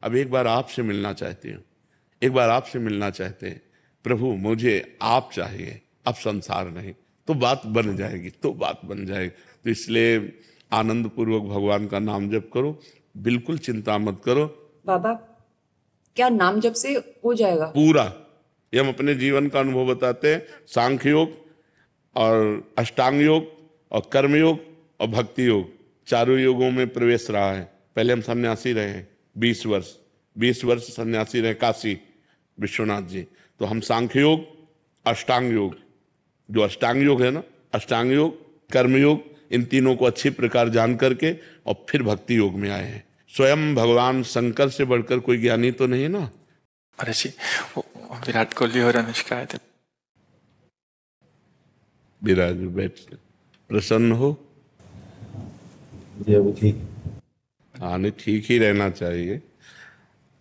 अब एक बार आपसे मिलना चाहती हूँ, एक बार आपसे मिलना चाहते हैं। प्रभु मुझे आप चाहिए, अब संसार नहीं। तो बात बन जाएगी, तो बात बन जाएगी। तो इसलिए आनंद पूर्वक भगवान का नाम जप करो, बिल्कुल चिंता मत करो। बाबा, क्या नाम जप से हो जाएगा? पूरा। ये हम अपने जीवन का अनुभव बताते हैं। सांख्य योग और अष्टांग योग और कर्म योग और भक्ति योग, चारों योगों में प्रवेश रहा है। पहले हम सन्यासी रहे हैं 20 वर्ष सन्यासी रहे काशी विश्वनाथ जी। तो हम सांख्य योग, अष्टांग योग, जो अष्टांग योग है ना, अष्टांग योग, कर्म योग, इन तीनों को अच्छी प्रकार जान करके और फिर भक्ति योग में आए हैं। स्वयं भगवान शंकर से बढ़कर कोई ज्ञानी तो नहीं ना। अरे जी, विराट कोहली और अनुष्का आए थे। विराज बैठ, प्रसन्न हो। हाँ नहीं, ठीक ही रहना चाहिए।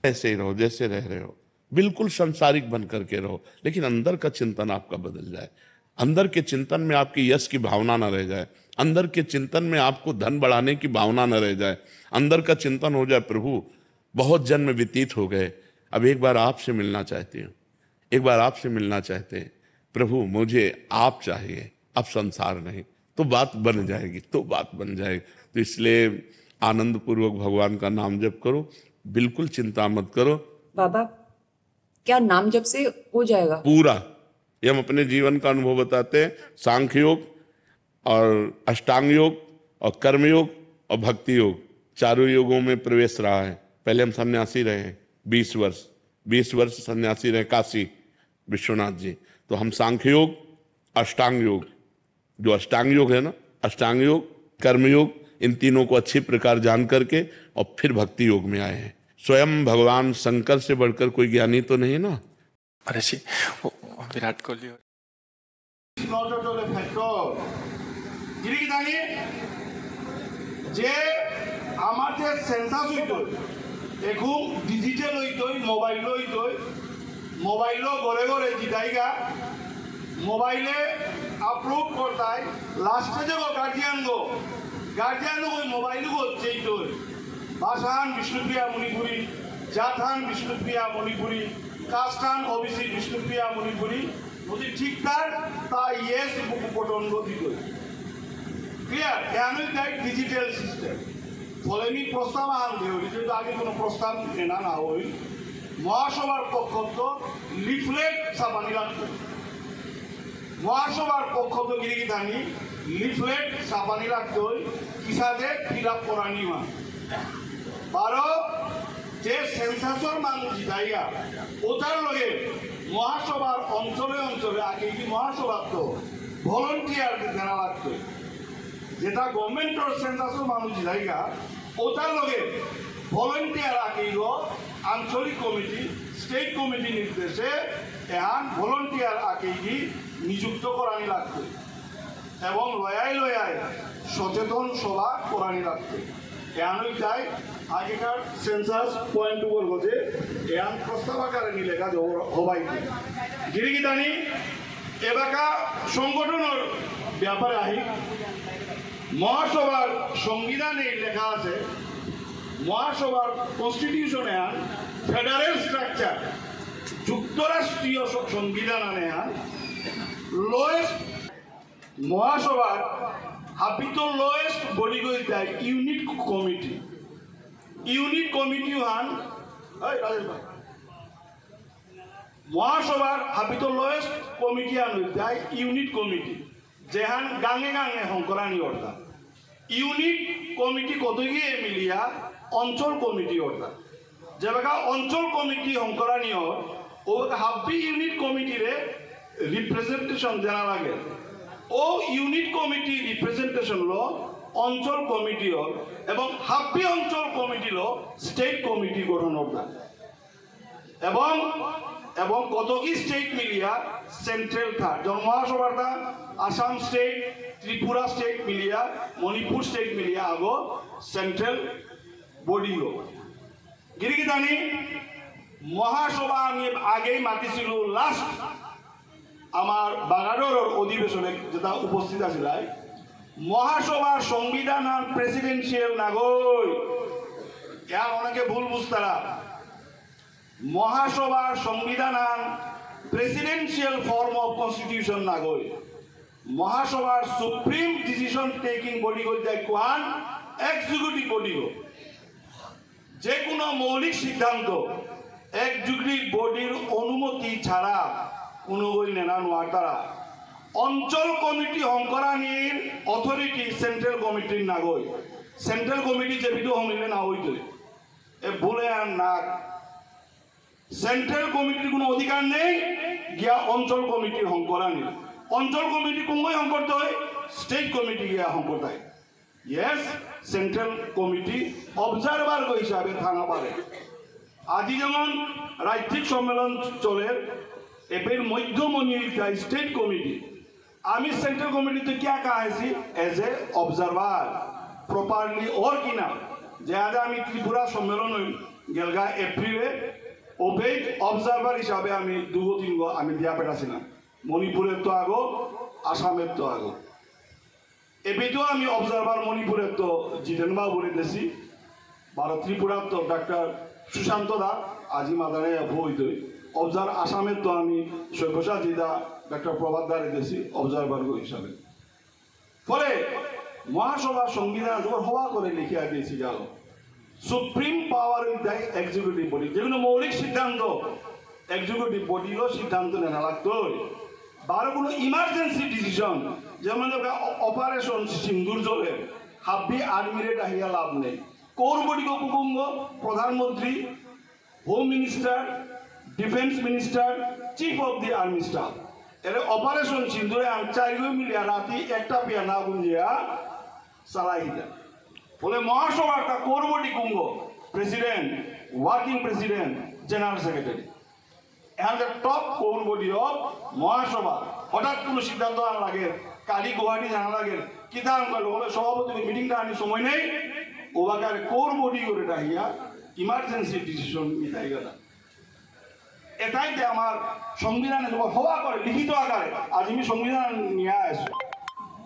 ऐसे ही रहो जैसे रह रहे हो, बिल्कुल संसारिक बन करके रहो, लेकिन अंदर का चिंतन आपका बदल जाए। अंदर के चिंतन में आपकी यश की भावना न रह जाए, अंदर के चिंतन में आपको धन बढ़ाने की भावना न रह जाए। अंदर का चिंतन हो जाए, प्रभु बहुत जन्म व्यतीत हो गए, अब एक बार आपसे मिलना चाहती हूँ, एक बार आपसे मिलना चाहते हैं। प्रभु मुझे आप चाहिए, अब संसार नहीं। तो बात बन जाएगी, तो बात बन जाएगी। तो इसलिए आनंद पूर्वक भगवान का नाम जप करो, बिल्कुल चिंता मत करो। बाबा, क्या नाम जप से हो जाएगा? पूरा। ये हम अपने जीवन का अनुभव बताते हैं। सांख्य योग और अष्टांग योग और कर्म योग और भक्ति योग, चारों योगों में प्रवेश रहा है। पहले हम सन्यासी रहे हैं 20 वर्ष सन्यासी रहे काशी विश्वनाथ जी। तो हम सांख्य योग, अष्टांग योग, जो अष्टांग योग है ना, अष्टांग योग, कर्म योग, इन तीनों को अच्छी प्रकार जान करके और फिर भक्ति योग में आए हैं। स्वयं भगवान शंकर से बढ़कर कोई ज्ञानी तो नहीं ना। अरे जी, विराट कोहली और যে আমার যে সেন্সাস হইতো এখন ডিজিটাল হইতো, মোবাইল হইতো, মোবাইল ঘরে ঘরে জিতাইগা মোবাইলে আপলোড করতাই লাস্টে যে গার্জিয়ান ওই মোবাইল হচ্ছে ভাষান বিষ্ণুপ্রিয়া মণিপুরী, জাথান বিষ্ণুপ্রিয়া মণিপুরী, কাস্টান ওবিসি বিষ্ণুপ্রিয়া মণিপুরী, যদি ঠিকঠাক তা ইয়েস বটন দিত। ক্লিয়ার? কেনই তাই ডিজিটাল সিস্টেম ফলে আমি প্রস্তাব আনতে হই, যেহেতু আগে কোনো প্রস্তাব নেনা না হই, মহাসভার পক্ষ লিফলেট ছাপানি লাগতো। মহাসভার পক্ষ তো গিরিগিদানি লিফলেট ছাপানি লাগতো, কিসাতে ফিল আপ করানি হয়। বারো যে সেন্সাসর মানুষ জায়গা ওটার লগে মহাসভার অঞ্চলে অঞ্চলে আগে কি মহাসভার তো ভলেন্টিয়ার জানা লাগতো, যেটা গভর্নমেন্টের সেন্সাসর মানুষ জায়গা ওটার লগে ভলেন্টিয়ার আগে আঞ্চলিক কমিটি, স্টেট কমিটি নির্দেশে এখন ভলেন্টিয়ার আগে নিযুক্ত করানি লাগতো এবং লয়ায় সচেতন সভা করানি লাগতো। এমনই চাই আগেকার সেন্সাস পয়েন্ট উপর গজে এমন প্রস্তাব আকারে নিলে কাজ হবাই গিরিগিদানি এবাকা সংগঠনের ব্যাপারে আহি। মহাসভার সংবিধানে লেখা আছে, মহাসভার কনস্টিটিউশনে ফেডারেল স্ট্রাকচার যুক্তরাষ্ট্রীয় সংবিধান আনে লোয়েস্ট মহাসভার হাবিত লোয়েস্ট বডি গইতে ইউনিট কমিটি। ইউনিট কমিটি মহাসভার হাবিত লোয়েস্ট কমিটি আনতে ইউনিট কমিটি, যেহান গাঙে গাঙে হংকরানি অর্থাৎ ইউনিট কমিটি কত গিয়ে মিলিয়া অঞ্চল কমিটি অর্থাৎ যেবাকা অঞ্চল কমিটি হংকরানি ও হাব্বি ইউনিট কমিটিরে রিপ্রেজেন্টেশন জানা লাগে। ও ইউনিট কমিটি রিপ্রেজেন্টেশন লো অঞ্চল কমিটি এবং হাব্বি অঞ্চল কমিটি লো স্টেট কমিটি গঠন এবং এবং কতকি স্টেট মিলিয়া সেন্ট্রাল থার্ড যেমন মহাসভাটা আসাম স্টেট, ত্রিপুরা স্টেট মিলিয়া, মণিপুর স্টেট মিলিয়া আগো সেন্ট্রাল বডি গিরিগিদানি মহাসভা আমি আগেই মাতিছিল লাস্ট আমার বাগাডোর অধিবেশনে যেটা উপস্থিত আছিল। মহাসভার সংবিধান আর প্রেসিডেন্সিয়াল নাগই অনেকে ভুল বুঝতারা মহাসভার সংবিধান প্রেসিডেন্সিয়াল ফর্ম অফ কনস্টিটিউশন না গই মহাসভার সুপ্রিম ডিসিশন টেকিং বডি গই কোয়ান এক্সিকিউটিভ বডি গো যে কোনো মৌলিক সিদ্ধান্ত এক্সিকিউটিভ বডির অনুমতি ছাড়া কোনো বই নেনা নোয়ার তারা অঞ্চল কমিটি হংকরানির অথরিটি সেন্ট্রাল কমিটির নাগই সেন্ট্রাল কমিটি যে ভিডিও হমিলে না হইতো এ ভুলে আর না সেন্ট্রাল কমিটির কোনো অধিকার নেই গিয়া অঞ্চল কমিটির হংকরানি অঞ্চল কমিটি কোনই হংকরতে হয় স্টেট কমিটি গিয়া হংকরতায় ইয়েস সেন্ট্রাল কমিটি অবজারভার হিসাবে থাকা পারে আজি যেমন রাজ্যিক সম্মেলন চলে এর মধ্যমণি স্টেট কমিটি আমি সেন্ট্রাল কমিটিতে क्या कहा है एज ए ऑब्जर्वर प्रॉपरली और कि ना যে আজ আমি ত্রিপুরা সম্মেলন গেলগা এপ্রিলে ওপেক অবজারভার হিসাবে আমি 2-3 গো আমি দিয়া পেটাছিলাম মণিপুরের তো আগো আসামের তো আগো এবেতেও আমি অবজারভার মণিপুরের তো জিতেন বাবু বলে দিয়েছি ভারত ত্রিপুরার তো ডাক্তার সুশান্ত দা আজি মাদারে বইতই অবজার আসামের তো আমি সৈকসা জিদা ডাক্তার প্রভাত দারে দিয়েছি অবজারভার হিসাবে ফলে মহাসভা সংবিধান যখন হওয়া করে লিখিয়া দিয়েছি গেল supreme power with the executive body যেগুলো মৌলিক সিদ্ধান্ত এক্সিকিউটিভ বডিরও সিদ্ধান্ত নেওয়া লাগতো বারো কোনো ইমার্জেন্সি ডিসিশন যেমন অপারেশন সিন্দুর জলে হাব্বি আর্মিরে আহিয়া লাভ নেই কোর বডি কুকুঙ্গ প্রধানমন্ত্রী home minister defence minister chief of the army staff এর অপারেশন সিন্দুরে চারিগো মিলিয়া রাতি একটা পিয়া না গুঞ্জিয়া চালাই দেয় ফলে মহাসভার তা কোর বডি কুঙ্গ president working president general secretary এখন top core body of Mahasabha হঠাৎ কোনো সিদ্ধান্ত আনা লাগে কালি গুয়াহাটি জানা লাগে কিতা বলে সভাপতি মিটিংটা আনি সময় নেই ওবাকার কোর বডি করে ডাহিয়া ইমার্জেন্সি ডিসিশন মিটাই গেল এটাইতে আমার সংবিধানে যখন হওয়া করে লিখিত আকারে আজ আমি সংবিধান নিয়ে আসি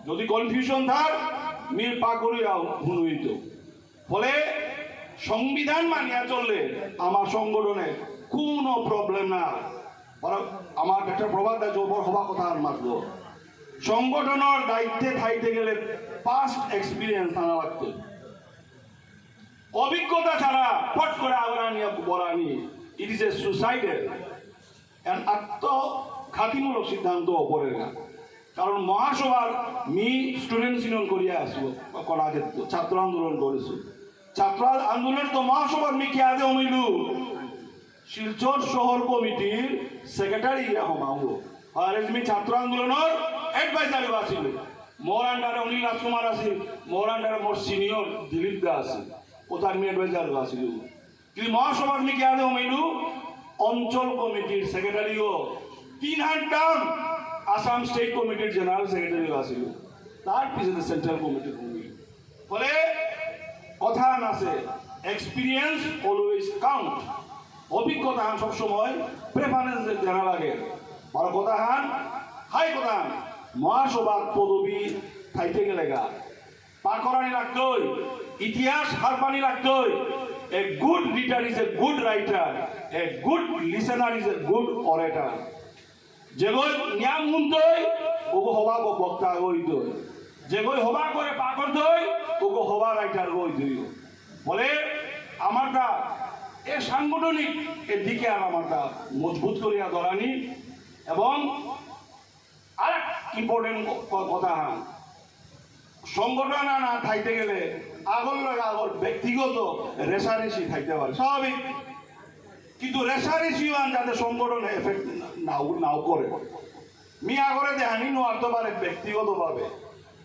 যদি কনফিউশন থাক মিল পা করিয়াও হুনুইত ফলে সংবিধান মানিয়া চললে আমার সংগঠনে কোনো প্রবলেম না আমার একটা প্রবাদ জবর হওয়া কথা আর মাত্র সংগঠনের দায়িত্বে থাইতে গেলে পাস্ট এক্সপিরিয়েন্স আনা লাগতো অভিজ্ঞতা ছাড়া ফট করে আগ্রানি বরানি ইট ইজ এ সুসাইডেড এন্ড আত্মঘাতীমূলক সিদ্ধান্ত অপরের না কারণ মহাসভার মি স্টুডেন্টস ইউনিয়ন করিয়া আসবো করা যেত ছাত্র আন্দোলন করেছো ছাত্র আন্দোলন তো মহাসভার মি কে আদে হইলু শিলচর শহর কমিটির সেক্রেটারি ইয়া হমাবো আর আমি ছাত্র আন্দোলনের এডভাইজারি আছিল মোর আন্ডারে অনিল রাজকুমার আছিল মোর আন্ডারে মোর সিনিয়র দিলীপ দা আছিল ওটার মি এডভাইজার আছিল কিন্তু মহাসভার মি কে আদে হইলু অঞ্চল কমিটির সেক্রেটারিও 3 টার্ম আসাম স্টেট কমিটির জেনারেল সেক্রেটারি আছিল তার পিছনে সেন্ট্রাল কমিটি ফলে কথা আছে এক্সপিরিয়েন্স অলওয়েজ কাউন্ট অভিজ্ঞতা সবসময় প্রেফারেন্স জানা লাগে বড় কথা হাই কথা মহাসভার পদবী থাইতে গেলে গা পাকরানি লাগতোই ইতিহাস হারপানি লাগতোই a good reader is a good writer a good listener is a good orator যেগই নিয়াম শুনতই ওগো হবা বক্তা হইতই যেগই হবা করে পাকর দই ওগো হবা রাইটার হইতই বলে আমারটা এ সাংগঠনিক এর দিকে আমারটা মজবুত করিয়া ধরানি এবং আরেক ইম্পর্টেন্ট কথা সংগঠন না থাইতে গেলে আগল আগল ব্যক্তিগত রেশারেশি থাকতে পারে স্বাভাবিক কিন্তু রেশারেশি যাতে সংগঠন এফেক্ট নাও করে মি আগরে দেহানি নোয়ারতে পারে ব্যক্তিগতভাবে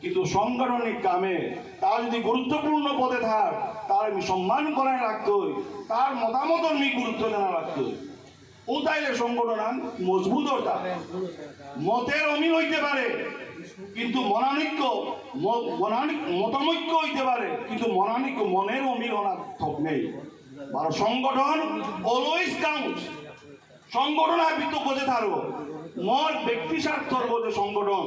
কিন্তু সাংগঠনিক কামে তার যদি গুরুত্বপূর্ণ পদে থাক তার আমি সম্মান করে রাখতই তার মতামত আমি গুরুত্ব দেওয়া রাখতই ও তাইলে সংগঠন মজবুত হতা মতের অমিল হইতে পারে কিন্তু মতানৈক্য হইতে পারে কিন্তু মনের অমিল হওয়ার থক নেই সংগঠন অলওয়েজ কাউন্ট সংগঠন আবিত বোঝে থাকো মোর ব্যক্তি স্বার্থর বোঝে সংগঠন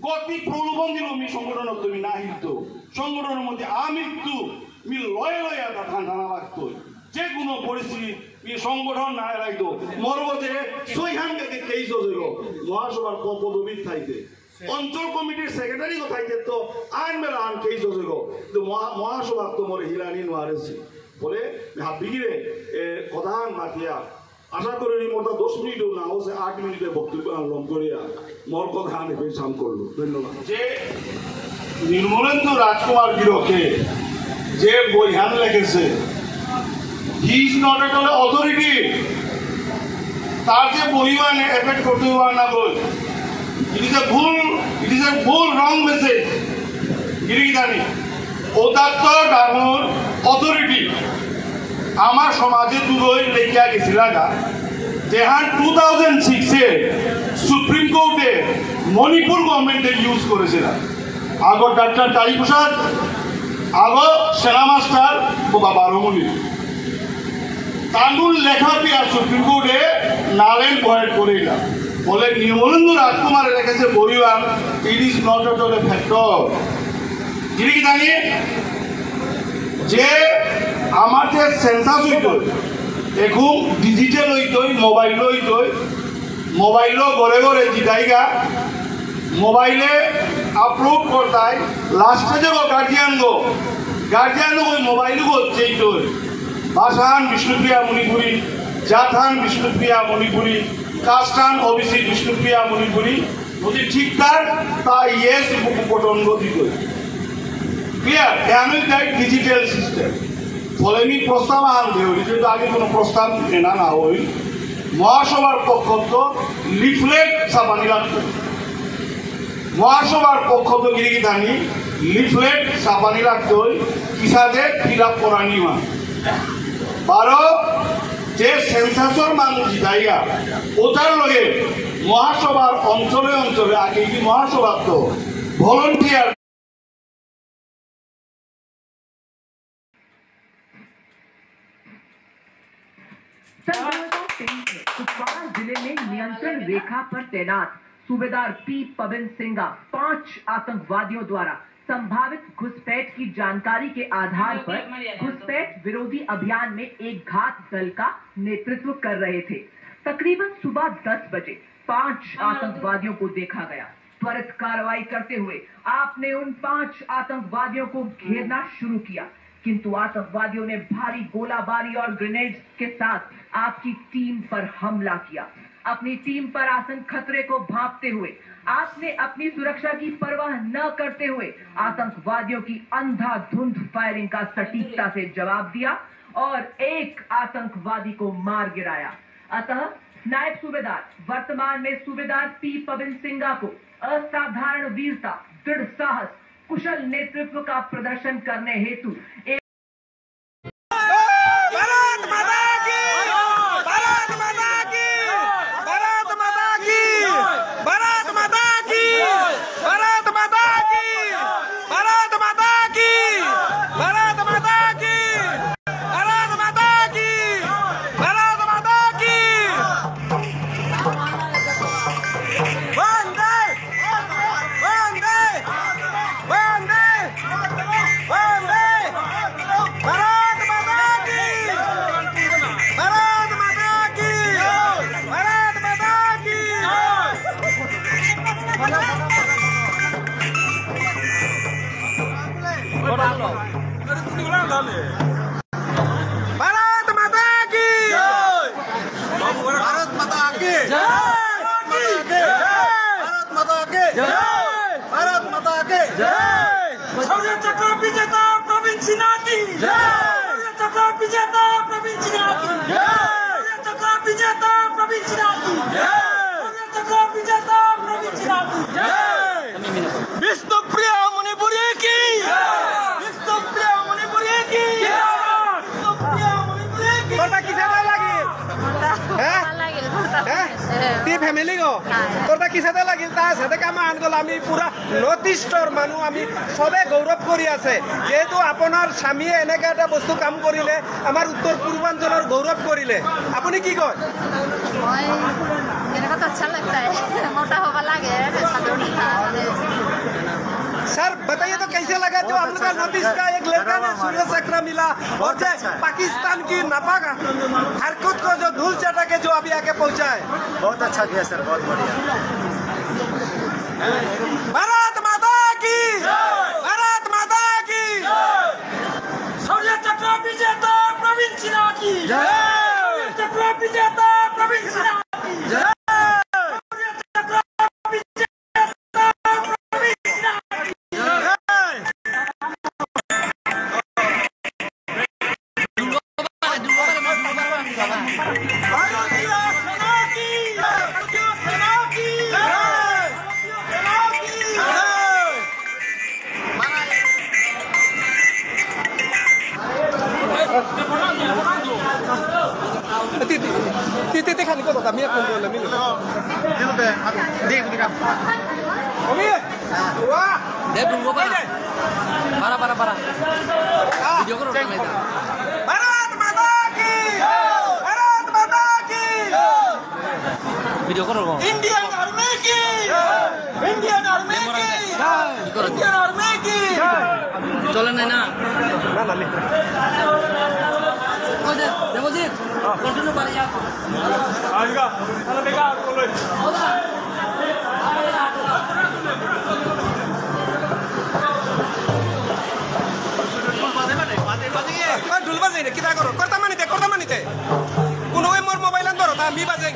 কতি প্রলোভন দিল মি সংগঠন তুমি না হিত সংগঠনের মধ্যে আমৃত্যু মি লয়ে লয়ে ঠান্ডা লাগতো যে কোনো পরিস্থিতি সংগঠন না এলাইতো মরবতে সইহানকে কেস হইল মহাসভার পদবী থাইতে অঞ্চল কমিটির সেক্রেটারি তো থাইতে তো আইন বেলা আন কেস হইল তো মহাসভা তো মরে হিলানি নোয়ারেছি বলে হাবিগিরে প্রধান মাতিয়া আশা করি মোটা 10 মিনিটও না হচ্ছে 8 মিনিটে বক্তব্য আরম্ভ করিয়া মোর কথা আমি সাম করলো ধন্যবাদ যে নির্মলেন্দু রাজকুমার বিরকে যে বইহান লেগেছে he is not at all authority তার যে বইহান এফেক্ট করতে পারে না বই it is a full wrong message গিরিদানি ওদাত্ত ডাঙর অথরিটি আমার সমাজে দুই লেখিয়া গেছিল না যেহান 2006 এ সুপ্রিম কোর্টে মণিপুর গভর্নমেন্টে ইউজ করেছিল আগর ডাক্তার কালী প্রসাদ আগর সেনা মাস্টার বাবা রমণী তানুল লেখা পিয়া সুপ্রিম কোর্টে নালেন ভয়েড করেছিলাম বলে নির্মলেন্দু রাজকুমার লেখেছে পরিবার it is not at all A factor যিনি জানিয়ে যে আমার যে সেন্সাস হইত এখন ডিজিটাল হইতই মোবাইল হইতই মোবাইল ঘরে ঘরে জিতাইগা মোবাইলে আপলোড করতাই লাস্টে যাব গার্জিয়ান ওই মোবাইল হচ্ছে ভাষান বিষ্ণুপ্রিয়া মণিপুরী জাথান বিষ্ণুপ্রিয়া মণিপুরী কাস্টান ওবিসি বিষ্ণুপ্রিয়া মণিপুরী যদি ঠিকঠাক তা ইয়েস বটন দিত ক্লিয়ার আমি তাই ডিজিটাল সিস্টেম ফলে আমি প্রস্তাব আনতে হই যেহেতু আগে কোনো প্রস্তাব নেনা না হই মহাসভার পক্ষ তো লিফলেট ছাপানি লাগতো মহাসভার পক্ষ তো গিরি দানি লিফলেট ছাপানি লাগতো কিসাদের ফিল আপ করানি মা 12 যে সেন্সাসর মানুষ জিতাইয়া ওটার লগে মহাসভার অঞ্চলে অঞ্চলে আগে কি মহাসভার তো ভলেন্টিয়ার कुपवाड़ा जिले में नियंत्रण रेखा पर तैनात सूबेदार पी पवन सिंगा 5 आतंकवादियों द्वारा संभावित घुसपैठ की जानकारी के आधार पर घुसपैठ विरोधी अभियान में एक घात दल का नेतृत्व कर रहे थे। तकरीबन सुबह 10 बजे 5 आतंकवादियों को देखा गया। त्वरित कार्रवाई करते हुए आपने उन 5 आतंकवादियों को घेरना शुरू किया, किंतु आतंकवादियों ने भारी गोलाबारी और ग्रेनेड्स के साथ आपकी टीम पर हमला किया। अपनी टीम पर आसन खतरे को भांपते हुए आपने अपनी सुरक्षा की परवाह न करते हुए आतंकवादियों की अंधाधुंध फायरिंग का सटीकता से जवाब दिया और एक आतंकवादी को मार गिराया। अतः नायब सूबेदार वर्तमान में सूबेदार पी पवन सिंगा को असाधारण वीरता, दृढ़ साहस, कुशल नेतृत्व का प्रदर्शन करने हेतु फैमिली को তোরটা কিসাতে লাগিল তার সাথে কাম আন্দোলন আমি পুরা নর্থ ইস্টর মানুষ আমি সবে গৌরব করি আছে যেহেতু আপনার স্বামীয়ে এনেকা একটা বস্তু কাম করিলে আমার উত্তর পূর্বাঞ্চলের গৌরব করিলে আপনি কি কয় मेरे को तो अच्छा लगता है मोटा होगा लगे सर बता बताइए तो कैसे लगा जो हम लोग का नॉर्थ ईस्ट का एक लड़का ने सूर्य चक्र मिला और जो पाकिस्तान की नापाक हरकत को जो धूल चटा के जो अभी आके पहुंचा है। बहुत अच्छा किया सर, बहुत बढ़िया। भारत माता की, भारत माता की, सूर्य चक्र विजेता प्रवीण सिन्हा की जय, सूर्य चक्र विजेता प्रवीण सिन्हा की जय, सूर्य चक्र विजेता प्रवीण सिन्हा की जय। भारतीय सेना की, भारतीय सेना की जय, भारतीय सेना की जय। Titi kan ikut kami aku boleh minum. Dia udah, dia kan. Kami, wah, Dia tunggu apa? Para. Video ko rin lang. Bharat Mata ki, Bharat Mata ki, Video ko rin. Indian Army ki, Indian Army ki, Indian Army ki. Cholan na na. Oye, deposit. Continue para allá. Ayo, kalau mereka boleh. ঢোল বাজে রে কিটা করো করতা মানিতে কোন ওই মোর mobile আন ধরো তা আমি বাজে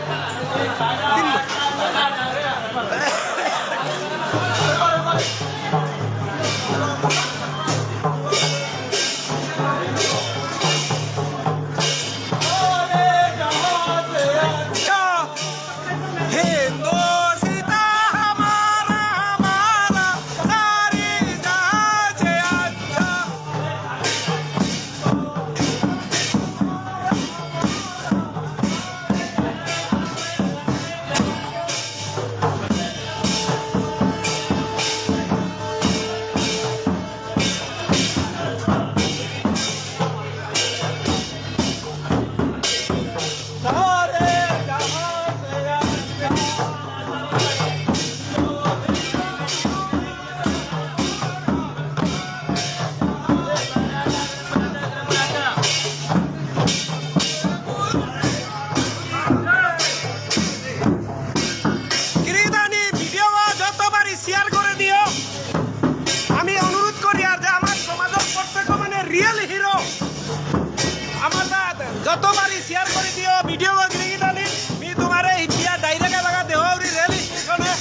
যতবারই শেয়ার করে দিও ভিডিও গিরি দালি मी तुम्हारे इंडिया डायरेक्ट लगा दे और रेल स्टेशन है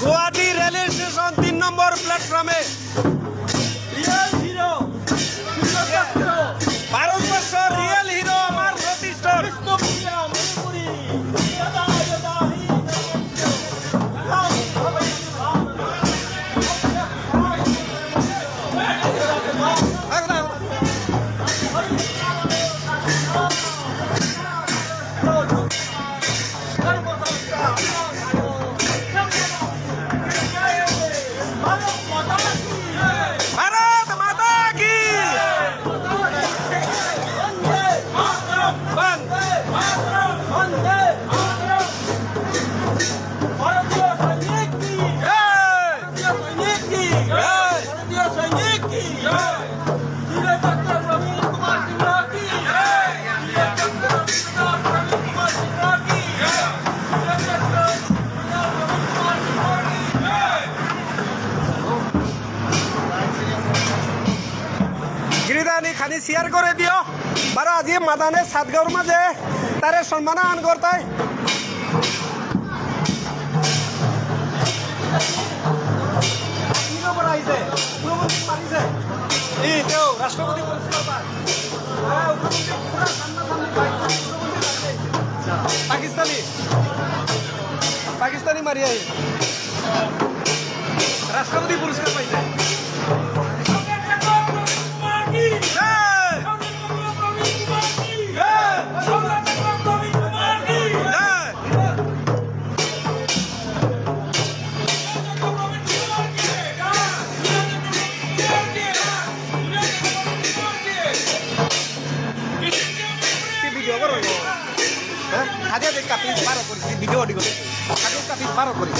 Guwahati railway station 3 number platform है real hero Bharatvarsh real hero हमार नॉर्थ ईस्टर्न विष्णुप्रिया मणिपुरी খানি শেয়ার করে দিও বারো আজি মাদানে সাতগাঁওর মাঝে তারে সম্মান আন করতাই রাষ্ট্রপতি পাকিস্তানি মারিয়া রাষ্ট্রপতি পুরস্কার পাইছে আগে দেখ কাপি পার করিস ভিডিও অডিও আগে কাপি পার করিস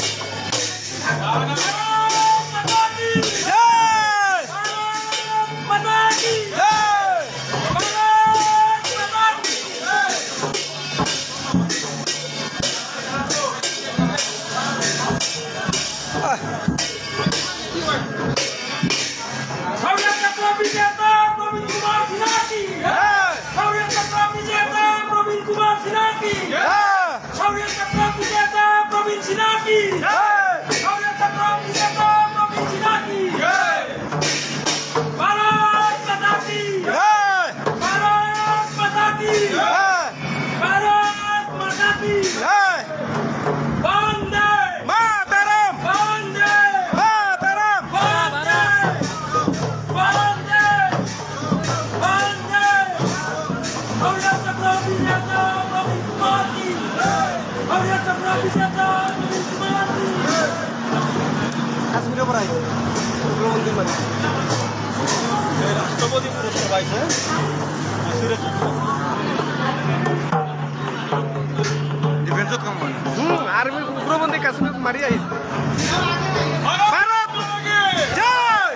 शौर्य चक्र विजेता प्रवीण कुमार सिन्हा की शौर्य चक्र विजेता प्रवीण कुमार सिन्हा की शौर्य चक्र विजेता प्रवीण सिन्हा की शौर्य चक्र विजेता प्रवीण सिन्हा की भारत माता की भारत माता की भारत माता की वंदे मातरम वंदे मातरम वंदे वंदे वंदे शौर्य चक्र विजेता प्रवीण कुमार की शौर्य चक्र विजेता प्रवीण कुमार की কাশ্মীৰৰ পৰা আহিছে উগ্ৰপন্থী মানে ৰাষ্ট্ৰপতি পুৰস্কাৰ পাইছে ডিফেন্সত কাম কৰে আৰ্মি উগ্ৰপন্থী কাশ্মীৰত মাৰি আহিছে भारत জয়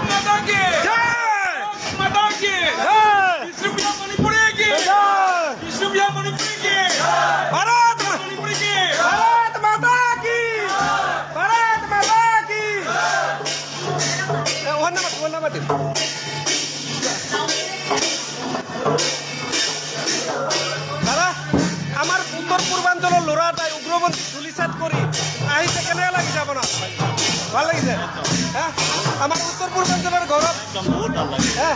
माता की জয় माता की জয় विश्वविया मणिपुरी की জয় विश्वविया मणिपुरी की ভাৰত मणिपुरी की भारत माता की भारत माता की ওখানে মাতি দাদা আমাৰ উত্তৰ পূৰ্বাঞ্চলৰ ল'ৰা এটাই উগ্ৰপন্থী চুলিচাত কৰি আহিছে কেনেকৈ লাগিছে আপোনাৰ ভাল লাগিছে হা আমাৰ উত্তৰ পূৰ্বাঞ্চলৰ গৌৰৱ হা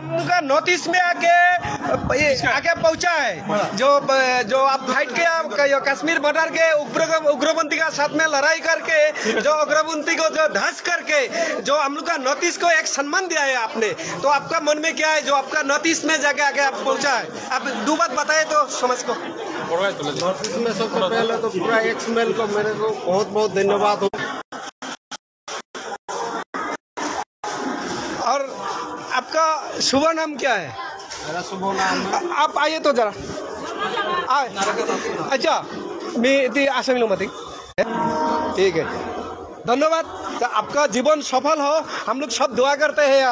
आपका नॉर्थ ईस्ट में आके पहुंचा है, जो आप फाइट किया कश्मीर बॉर्डर के उग्रपंथी का साथ में लड़ाई करके, जो उग्रपंथी को जो धस करके जो हम लोग का नॉर्थ ईस्ट को एक सम्मान दिया है आपने, तो आपका मन में क्या है जो आपका नॉर्थ ईस्ट में जाके आके आप पहुंचा है? आप दो बात बताए तो समझ को। नॉर्थ ईस्ट में सबसे पहले तो पूरा एक्समेल को मेरे को बहुत बहुत धन्यवाद हो। और आपका शुभ नाम क्या है? मेरा शुभ नाम आप आइए तो जरा अच्छा मी ती आशा मिलूँगी ठीक है, धन्यवाद। तो आपका जीवन सफल हो, हम लोग सब दुआ करते हैं,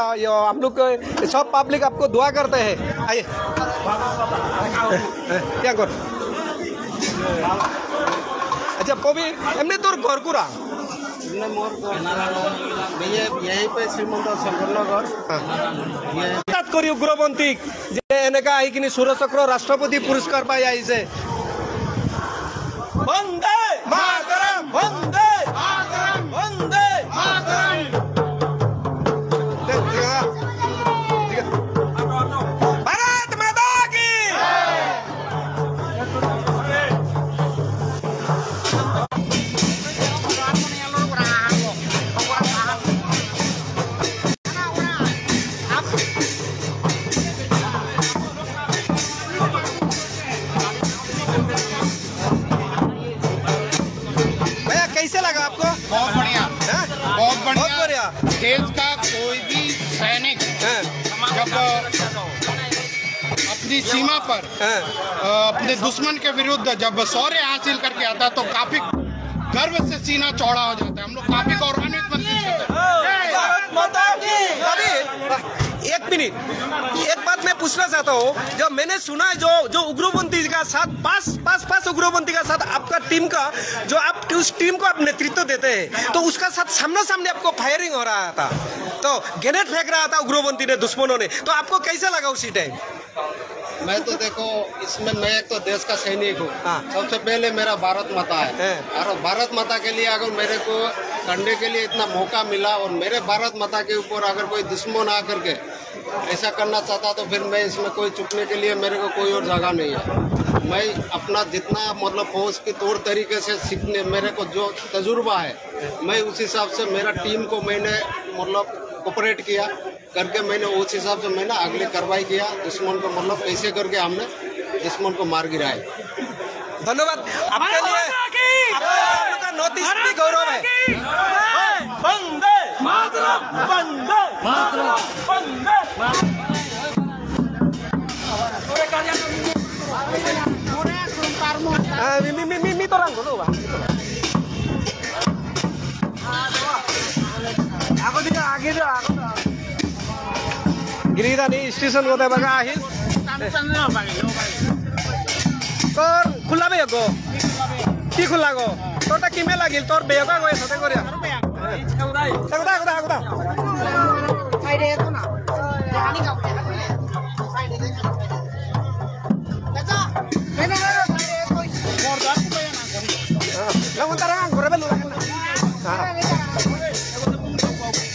हम लोग सब पब्लिक आपको दुआ करते हैं। आइए क्या कर अच्छा पबी एमने तोर घर कुरा मोर यही पे श्रीमंत शंकरनगर करी उग्रपंथी जे এনেকা আহি কিনি সুরচক্র রাষ্ট্রপতি পুরস্কার পাই আহিছে। বন্দে মাতরম, বন্দে মাতরম, বন্দে মাতরম। भारत माता की कैसे लगा आपको? बहुत बढ़िया, बहुत बढ़िया। देश का कोई भी सैनिक जब अपनी सीमा पर अपने दुश्मन के विरुद्ध जब शौर्य हासिल करके आता है तो काफी गर्व से सीना चौड़ा हो जाता है। हम लोग काफी गौरवान्वित महसूस करते हैं। एक मिनट, एक बात मैं पूछना चाहता हूँ, जो मैंने सुना है जो उग्रपंथी का साथ पास उग्रपंथी का साथ आपका टीम का जो आप उस टीम को आप नेतृत्व देते हैं, तो उसका साथ सामने आपको फायरिंग हो रहा था, तो ग्रेनेड फेंक रहा था उग्रपंथी ने, दुश्मनों ने, तो आपको कैसा लगा उसी टाइम? मैं तो देखो इसमें मैं एक तो देश का सैनिक हूँ। सबसे पहले मेरा भारत माता है और भारत माता के लिए अगर मेरे को करने के लिए इतना मौका मिला और मेरे भारत माता के ऊपर अगर कोई दुश्मन आकर के ऐसा करना चाहता तो फिर मैं इसमें कोई चुकने के लिए मेरे को कोई और जगह नहीं है। मैं अपना जितना मतलब फौज के तौर तरीके से सीखने मेरे को जो तजुर्बा है मैं उस हिसाब से मेरा टीम को मैंने मतलब कोऑपरेट किया करके मैंने उस हिसाब से मैंने अगली कार्रवाई किया, दुश्मन को मतलब कैसे करके हमने दुश्मन को मार गिराए। धन्यवाद आपके लिए, आपका नॉर्थ ईस्ट भी गौरव है। वंदे मातरम, वंदे मातरम, वंदे मी तो रंग दो आगे गिरिधानी स्टेशन होता है बघा आहे তোর খোলাবে গো কি খোলা গো তোরটা কিমে লাগিল তোর বেয়কা গো সাথে করিয়া আগদা আগদা আগদা সাইডে এতো না জানি গাও সাইডে দেখ দাদা মেনে সাইডে কই মর্দার কই না না মন্তারা ঘরে বেলু হ্যাঁ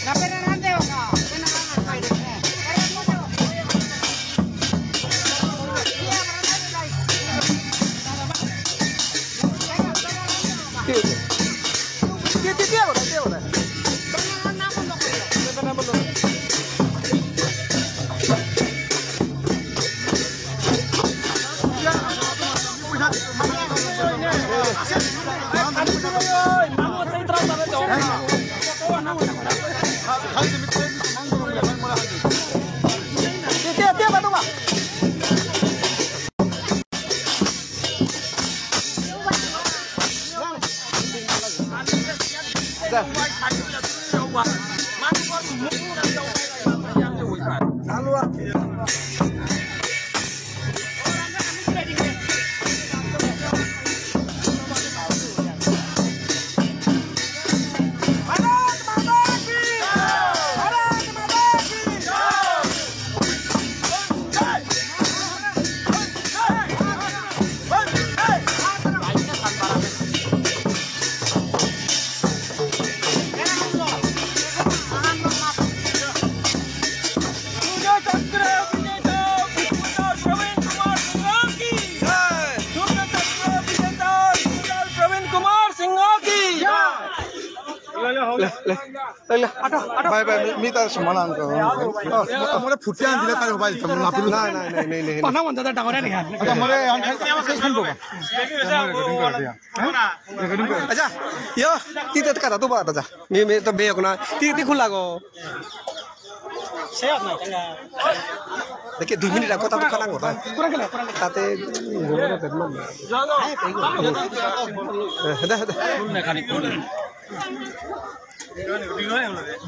না পেরে না দেও না মেনে না সাইডে चक्र बाय बाय मी तर समाधान करू मला फुटल्या दिल्या काय मोबाईल तर मला आपलं नाही नाही नाही नाही पन्ना म्हणता डावऱ्या नाही आता मला सेशन बघा अच्छा यो ती तेच करा तू बघा आता मी तर बेक ना ती खुला गो देखिए 2 मिनिट কথা তো কানা কথা তাতে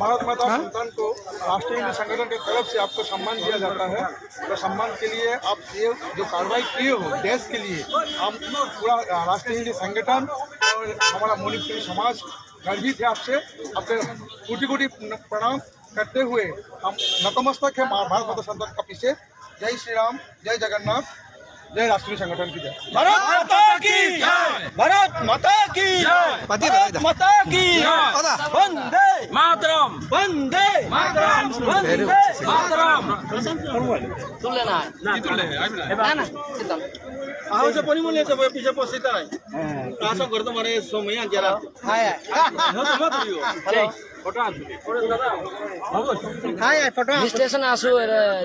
भारत माता संतान को राष्ट्रीय हिंदी संगठन की तरफ से आपको सम्मान दिया जाता है। तो सम्मान के लिए आप ये जो कार्रवाई किए हो देश के लिए हम पूरा राष्ट्रीय हिंदी संगठन और हमारा मणिपुरी समाज गर्वित है आपसे। आपके कोटि कोटि प्रणाम करते हुए हम नतमस्तक है भारत माता संतान का पीछे। जय श्री राम, जय जगन्नाथ, जय राष्ट्रीय संगठन की जय। भारत माता की जय, भारत माता की जय, भारत माता की जय, वंदे मातरम, वंदे मातरम, वंदे मातरम। तुम लेना है ना ना आओ से पनी मोले से पीछे पोसिता है आशा करतो माने सोमया जरा हाय हो तो मत दियो फोटो हाय फोटो स्टेशन आसु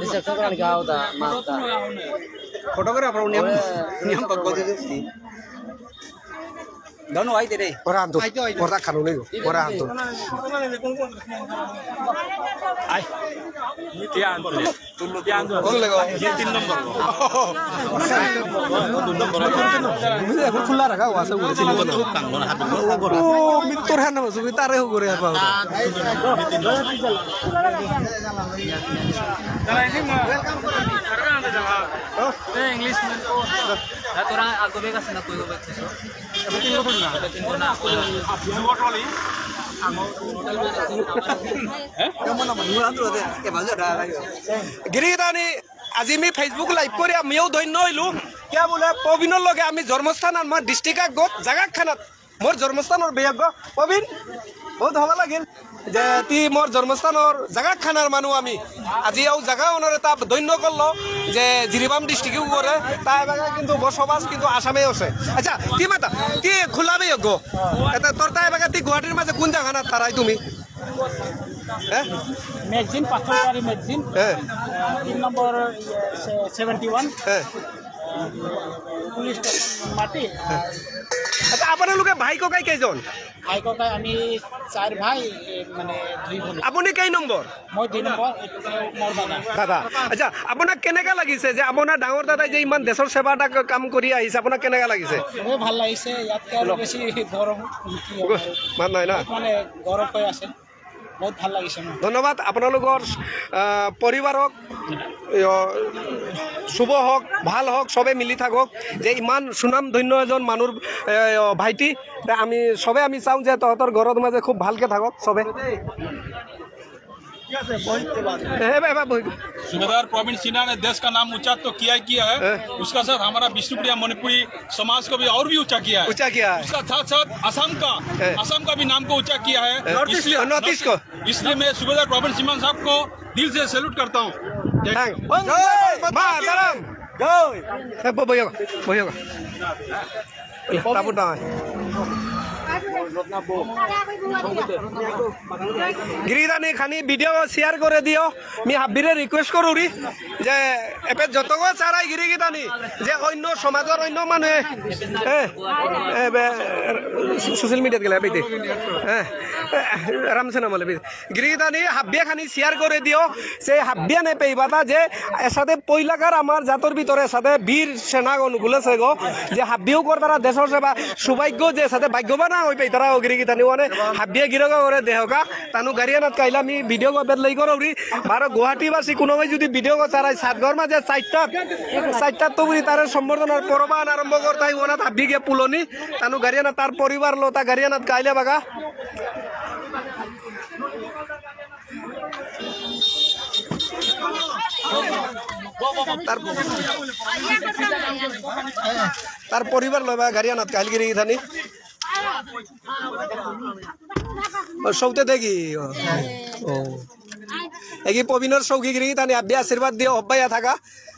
रिसेप्शन करने का होता माता फोटोग्राफर नियम पक्को दे दोनों आई तेरे orang tuh orang kan udah orang tuh आई Tian कौन लगा ये 3 नंबर खुला रखा हुआ सब ओ मित्र है ना सुविधा रहे हो गोरे apa इंग्लिश में तो orang aku bebas nak kau bebas tu गिरिदानी আজি আমি ফেসবুক লাইভ করে আমিও ধন্য হইলু কিয়া বলে প্রবীণর লগে আমি জন্মস্থান আমার ডিস্ট্রিক্ট গত জায়গা খানাত মোর জন্মস্থানের বেয়গ প্রবীণ বহুত ভালো লাগিল যে তি মোর জন্মস্থানের জায়গা খানার মানুষ আমি আজি আও জায়গা ওনারে তা ধন্য করলো যে জিরিবাম ডিস্ট্রিক্ট করে তাই বাগা কিন্তু বসবাস কিন্তু আসামে আছে আচ্ছা কি মাতা কি খোলা বেয়গ এটা তোর তাই বাগা তি গুয়াহাটির মাঝে কোন জায়গা না তারাই তুমি magazine Patharbari magazine 3 number 71 police station माटी আচ্ছা আপনার লোকে ভাই ককাই কেইজন ভাই ককাই আমি 4 ভাই মানে 2 বোন আপনি কেই নম্বৰ মই 2 নম্বৰ মোৰ দাদা আচ্ছা আপোনাক কেনেকা লাগিছে যে আপোনাৰ ডাঙৰ দাদাই যে ইমান দেশৰ সেৱাটা কাম কৰি আহিছে আপোনাক কেনেকা লাগিছে মোৰ ভাল লাগিছে ইয়াতকে আৰু বেছি গৌৰৱ মান নাই না মানে গৌৰৱ হৈ আছে বহুত ভাল লাগিছে ধন্যবাদ আপোনালোকৰ পৰিবাৰক শুভ হোক ভাল হোক সবে মিলি থাকক যে ইমান সুনাম ধন্য এজন মানুহৰ ভাইটি আমি সবে আমি চাওঁ যে তহঁতৰ ঘৰৰ মাজে খুব ভালকে থাকক সবে सूबेदार प्रवीण सिन्हा ने देश का नाम ऊंचा तो किया है उसका साथ हमारा विष्णुप्रिया मणिपुरी समाज को भी और भी ऊंचा किया है उसका साथ साथ असम का भी नाम को ऊंचा किया है नॉर्थ ईस्ट को इसलिए मैं सूबेदार प्रवीण सिन्हा साहब को दिल से सैल्यूट करता हूँ গিরিদানি খানি ভিডিও শেয়ার করে দিও আমি হাবিরে রিকোয়েস্ট করুরি যে এপে যতগো চারাই গিরিদানি যে অন্য সমাজের অন্য মানুহে সোশ্যাল মিডিয়াত গেলে বেইতে আরামসে নামলে গিরিদানি হাবিয়া খানি শেয়ার করে দিও সে হাবিয়া নে পেইবাতা যে এসাথে পইলাকার আমার জাতর ভিতরে সাথে বীর সেনাগণ গুলেছে গো যে হাবিও কর তারা দেশের সেবা সৌভাগ্য যে সাথে ভাগ্যবান হই পাই তারা গিরিদানি মানে হাবিয়া গিরগা করে দেহকা তানু গাড়িয়ানাত কাইলা আমি ভিডিও কো বেদলাই করৌরি বারো গুয়াহাটিবাসী কোনোবাই যদি ভিডিও কো চারাই সাতঘর মাঝে চারটা তো বুড়ি তার সম্বর্ধনার পরবান আরম্ভ করতাই ওনাত হাবি গিয়ে পুলনি তানু গাড়িয়ানাত তার পরিবার লো তা গাড়িয়ানাত কাইলে বাগা তার পরিবার লবা গাড়িয়ানাত কাইলগিরি থানি সৌতে দেখি এগি প্রবীণের সৌগিগিরি তানি আব্বে আশীর্বাদ দিও অব্বাইয়া থাকা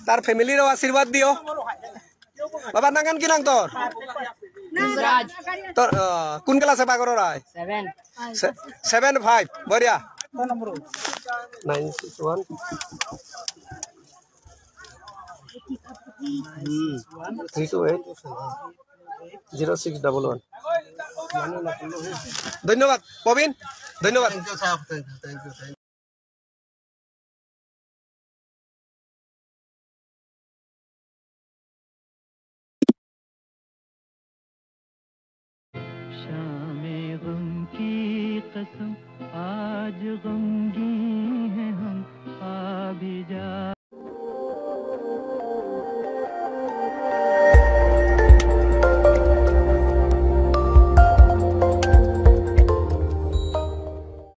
তার ফ্যামিলিরও আশীর্বাদ দিও বাবা নাগান কি নাং তোর তোর কোন ক্লাসে পাগর রায় 7-5 বড়িয়া 961 328 0611 ধন্যবাদ প্রবীণ ধন্যবাদ।